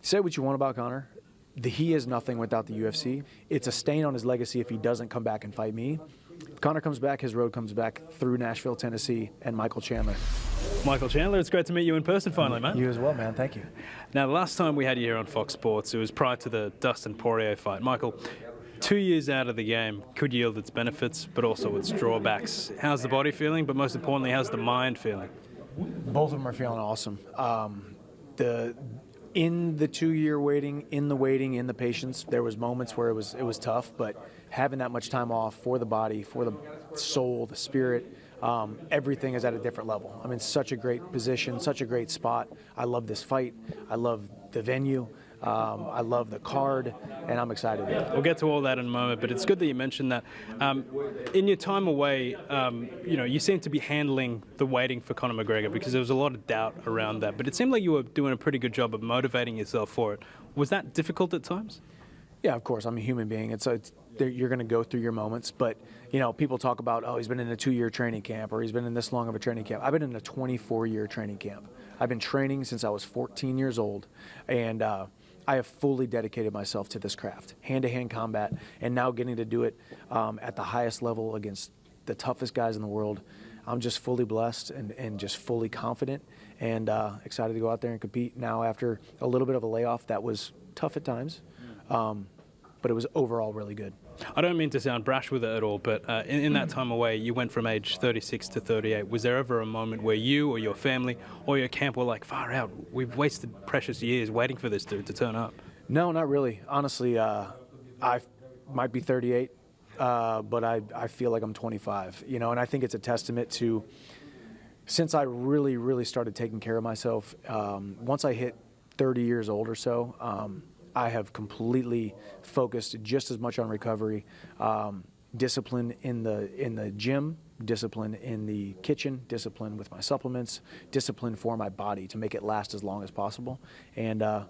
Say what you want about Conor. He is nothing without the UFC. It's a stain on his legacy if he doesn't come back and fight me. If Conor comes back, his road comes back through Nashville, Tennessee, and Michael Chandler. Michael Chandler, it's great to meet you in person finally, mate. You as well, man. Thank you. Now, the last time we had you here on Fox Sports, it was prior to the Dustin Poirier fight. Michael, 2 years out of the game could yield its benefits, but also its drawbacks. How's the body feeling, but most importantly, how's the mind feeling? Both of them are feeling awesome. In the 2-year waiting, in the patience, there was moments where it was tough, but having that much time off for the body, for the soul, the spirit, everything is at a different level. I'm in such a great position, such a great spot. I love this fight. I love the venue. I love the card, and I'm excited. We'll get to all that in a moment, but it's good that you mentioned that. In your time away, you seem to be handling the waiting for Conor McGregor because there was a lot of doubt around that, but it seemed like you were doing a pretty good job of motivating yourself for it. Was that difficult at times? Yeah, of course. I'm a human being. You're going to go through your moments, but people talk about, oh, he's been in a 2-year training camp, or he's been in this long of a training camp. I've been in a 24-year training camp. I've been training since I was 14 years old, and I have fully dedicated myself to this craft, hand-to-hand combat, and now getting to do it at the highest level against the toughest guys in the world. I'm just fully blessed and just fully confident and excited to go out there and compete now after a little bit of a layoff that was tough at times, but it was overall really good. I don't mean to sound brash with it at all, but in that time away, you went from age 36 to 38. Was there ever a moment where you or your family or your camp were like, far out, we've wasted precious years waiting for this to turn up? No, not really. Honestly, I might be 38, but I feel like I'm 25, and I think it's a testament to, since I really, really started taking care of myself, once I hit 30 years old or so, I have completely focused just as much on recovery, discipline in the gym, discipline in the kitchen, discipline with my supplements, discipline for my body to make it last as long as possible. And I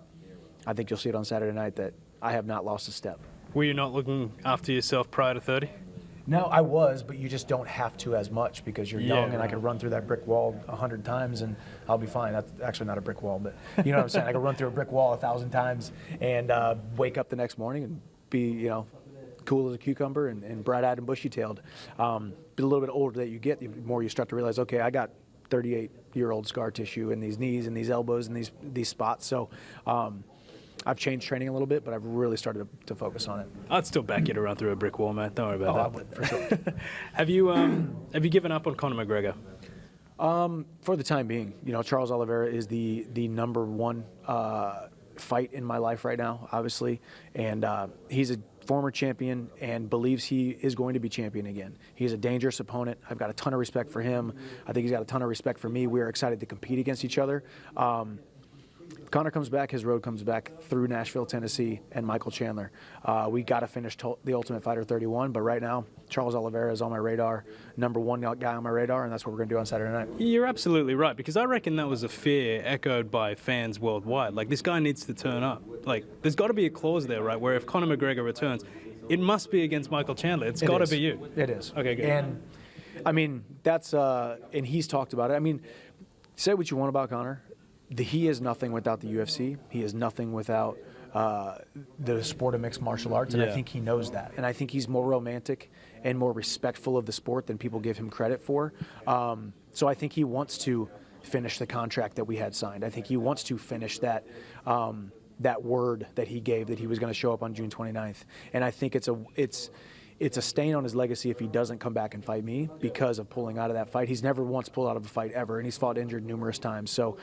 think you'll see it on Saturday night that I have not lost a step. Were you not looking after yourself prior to 30? No, I was, but you just don't have to as much because you're young, and I could run through that brick wall 100 times and I'll be fine. That's actually not a brick wall, but you know what I'm saying? I could run through a brick wall 1,000 times and wake up the next morning and be, cool as a cucumber and bright-eyed and bushy-tailed. But a little bit older that you get, the more you start to realize, okay, I got 38-year-old scar tissue in these knees and these elbows and these spots. So I've changed training a little bit, but I've really started to focus on it. I'd still back you to run through a brick wall, man. Don't worry about that. I would, for sure. Have you given up on Conor McGregor? For the time being, Charles Oliveira is the number one fight in my life right now, obviously, and he's a former champion and believes he is going to be champion again. He's a dangerous opponent. I've got a ton of respect for him. I think he's got a ton of respect for me. We are excited to compete against each other. Conor comes back, his road comes back through Nashville, Tennessee, and Michael Chandler. We got to finish the Ultimate Fighter 31, but right now, Charles Oliveira is on my radar, number one guy on my radar, and that's what we're going to do on Saturday night. You're absolutely right, because I reckon that was a fear echoed by fans worldwide. Like, this guy needs to turn up. Like, there's got to be a clause there, right, where if Conor McGregor returns, it must be against Michael Chandler. It's got to be you. It is. Okay, good. And, I mean, that's, and he's talked about it. I mean, say what you want about Conor. He is nothing without the UFC. He is nothing without the sport of mixed martial arts, and I think he knows that. And I think he's more romantic and more respectful of the sport than people give him credit for. So I think he wants to finish the contract that we had signed. I think he wants to finish that that word that he gave that he was going to show up on June 29th. And I think it's a stain on his legacy if he doesn't come back and fight me because of pulling out of that fight. He's never once pulled out of a fight ever, and he's fought injured numerous times. So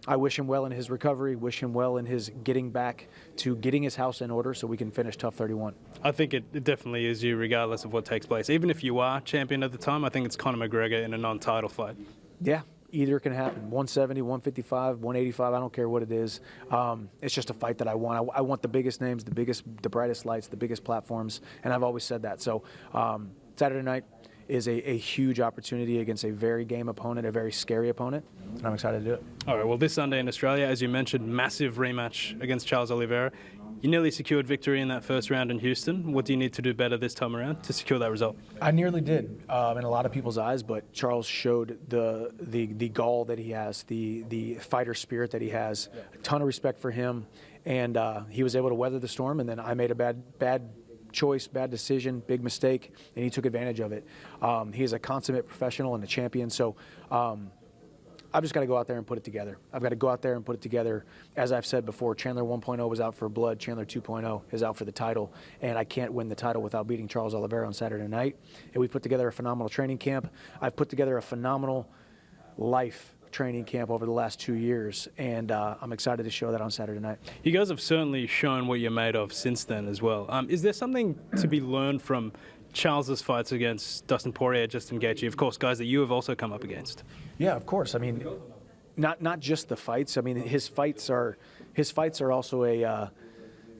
I wish him well in his recovery, wish him well in his getting back to getting his house in order so we can finish Tough 31. I think it definitely is you regardless of what takes place. Even if you are champion at the time, I think it's Conor McGregor in a non-title fight. Yeah. Either can happen. 170, 155, 185, I don't care what it is. It's just a fight that I want. I want the biggest names, the brightest lights, the biggest platforms, and I've always said that. So Saturday night is a huge opportunity against a very game opponent, a very scary opponent, and I'm excited to do it. All right, well, this Sunday in Australia, as you mentioned, massive rematch against Charles Oliveira. You nearly secured victory in that first round in Houston. What do you need to do better this time around to secure that result? I nearly did in a lot of people's eyes, but Charles showed the gall that he has, the fighter spirit that he has. A ton of respect for him, and he was able to weather the storm. And then I made a bad choice, bad decision, big mistake, and he took advantage of it. He is a consummate professional and a champion. So I've just got to go out there and put it together. I've got to go out there and put it together. As I've said before, Chandler 1.0 was out for blood. Chandler 2.0 is out for the title. And I can't win the title without beating Charles Oliveira on Saturday night. And we put together a phenomenal training camp. I've put together a phenomenal life training camp over the last 2 years. And I'm excited to show that on Saturday night. You guys have certainly shown what you're made of since then as well. Is there something to be learned from Charles's fights against Dustin Poirier, Justin Gaethje, of course, guys that you have also come up against? Yeah, of course. I mean, not just the fights. I mean, his fights are also a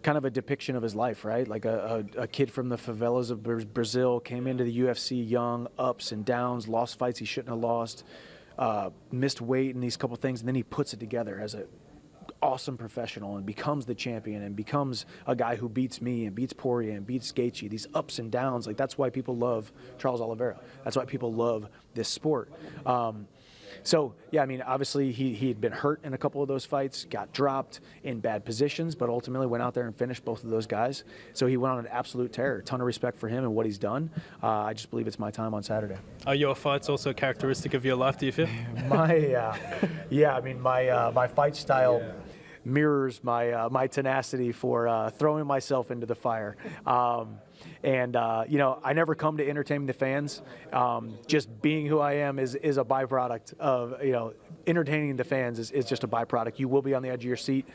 kind of a depiction of his life, right? Like a kid from the favelas of Brazil came into the UFC young, ups and downs, lost fights he shouldn't have lost, missed weight and these couple things, and then he puts it together as a awesome professional and becomes the champion and becomes a guy who beats me and beats Poirier and beats Gaethje. These ups and downs, like that's why people love Charles Oliveira. That's why people love this sport. So, yeah, I mean, obviously he had been hurt in a couple of those fights, got dropped in bad positions, but ultimately went out there and finished both of those guys. So he went on an absolute tear. A ton of respect for him and what he's done. I just believe it's my time on Saturday. Are your fights also characteristic of your life, do you feel? My fight style mirrors my tenacity for throwing myself into the fire. I never come to entertain the fans. Just being who I am is a byproduct of, entertaining the fans is just a byproduct. You will be on the edge of your seat.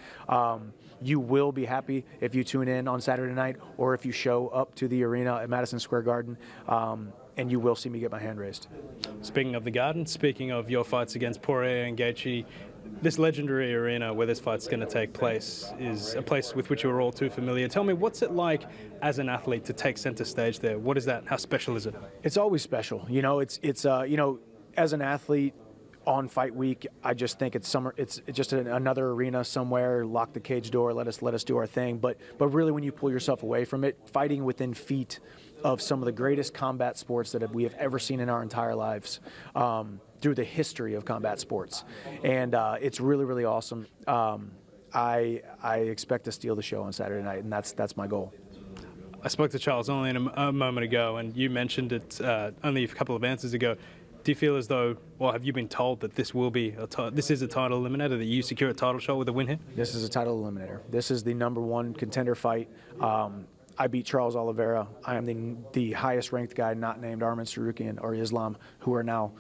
You will be happy if you tune in on Saturday night or if you show up to the arena at Madison Square Garden. And you will see me get my hand raised. Speaking of the Garden, speaking of your fights against Poirier and Gaethje, this legendary arena where this fight's going to take place is a place with which you're all too familiar. Tell me, what's it like as an athlete to take center stage there? What is that? How special is it? It's always special. As an athlete on fight week, I just think it's just another arena somewhere. Lock the cage door. Let us do our thing. But really, when you pull yourself away from it, fighting within feet of some of the greatest combat sports that we have ever seen in our entire lives, through the history of combat sports, and it's really, really awesome. I expect to steal the show on Saturday night, and that's my goal. I spoke to Charles only a moment ago, and you mentioned it only a couple of answers ago. Do you feel as though, or have you been told that this is a title eliminator, that you secure a title shot with a win here? This is a title eliminator. This is the #1 contender fight. I beat Charles Oliveira. I am the highest ranked guy not named Arman Sarukian or Islam, who are now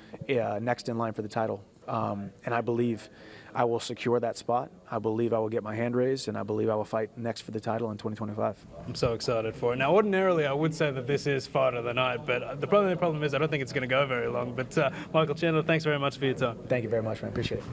next in line for the title. And I believe I will secure that spot. I believe I will get my hand raised, and I believe I will fight next for the title in 2025. I'm so excited for it. Now, ordinarily, I would say that this is fight of the night, but the problem is I don't think it's going to go very long. But Michael Chandler, thanks very much for your time. Thank you very much, man. Appreciate it.